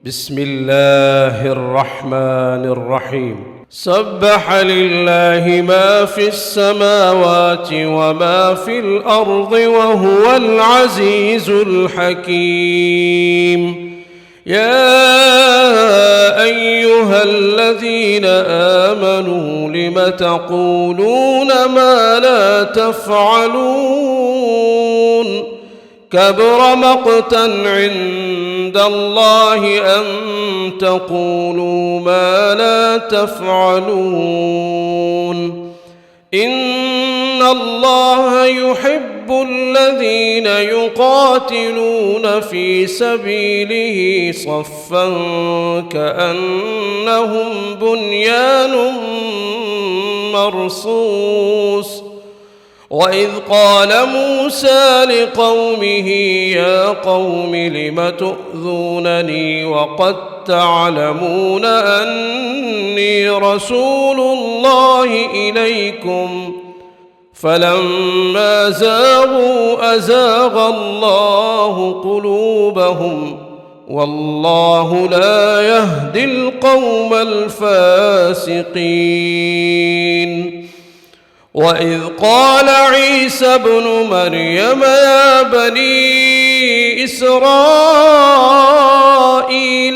بسم الله الرحمن الرحيم. سبح لله ما في السماوات وما في الأرض وهو العزيز الحكيم. يا أيها الذين آمنوا لم تقولون ما لا تفعلون؟ كبر مقتا عند الله أن تقولوا ما لا تفعلون. إن الله يحب الذين يقاتلون في سبيله صفا كأنهم بنيان مرصوص. وإذ قال موسى لقومه يا قوم لم تؤذونني وقد تعلمون أني رسول الله إليكم فلما زاغوا أزاغ الله قلوبهم والله لا يهدي القوم الفاسقين. وإذ قال عيسى ابن مريم يا بني إسرائيل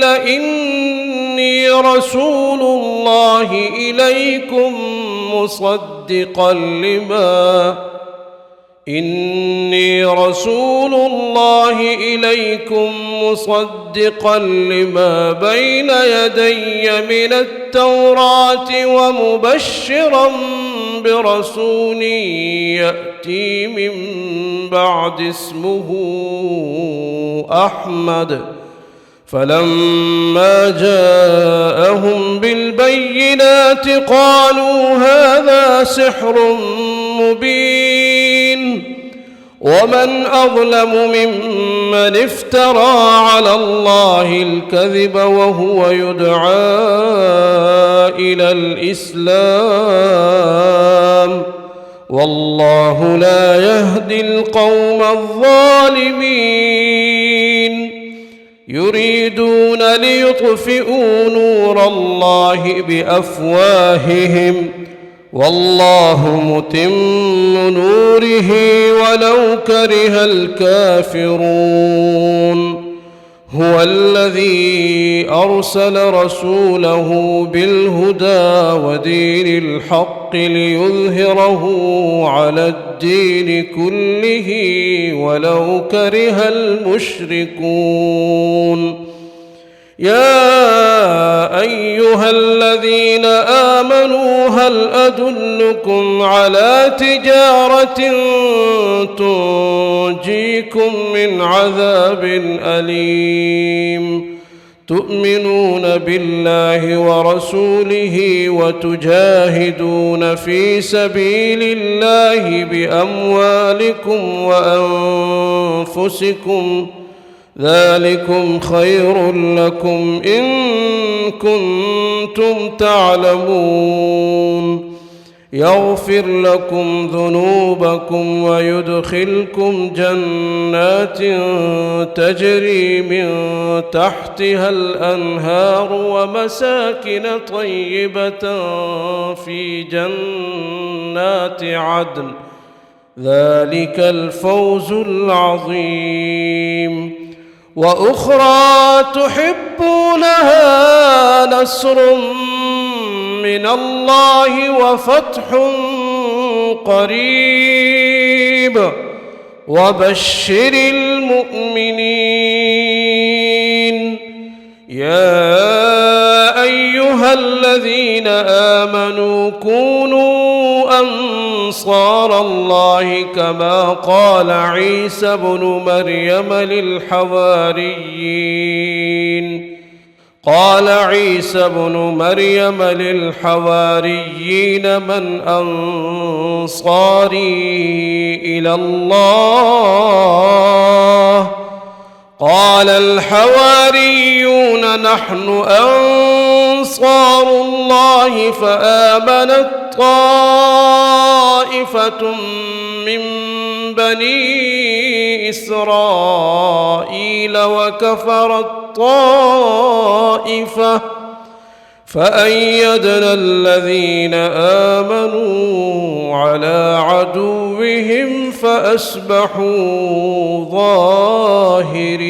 إني رسول الله إليكم مصدقا لما بين يدي من التوراة ومبشرا برسول يأتي من بعد اسمه أحمد. فلما جاءهم بالبينات قالوا هذا سحر مبين. ومن أظلم ممن افترى على الله الكذب وهو يدعى إلى الإسلام والله لا يهدي القوم الظالمين. يريدون ليطفئوا نور الله بأفواههم والله متم نوره ولو كره الكافرون. هو الذي أرسل رسوله بالهدى ودين الحق ليظهره على الدين كله ولو كره المشركون. يا أيها الذين آمنوا هل أدلكم على تجارة تنجيكم من عذاب أليم؟ تؤمنون بالله ورسوله وتجاهدون في سبيل الله بأموالكم وأنفسكم ذلكم خير لكم إن كنتم تعلمون. يغفر لكم ذنوبكم ويدخلكم جنات تجري من تحتها الأنهار ومساكن طيبة في جنات عدن ذلك الفوز العظيم. وأخرى تحبونها نصر من الله وفتح قريب وبشر المؤمنين. يا أيها الذين آمنوا كونوا أنصار الله كما قال عيسى ابن مريم للحواريين من أنصاري إلى الله؟ قال الحواريون نحن أنصار الله فآمنت طائفة من بني إسرائيل وكفرت طائفة فأيدنا الذين آمنوا على عدوهم فأصبحوا ظاهرين.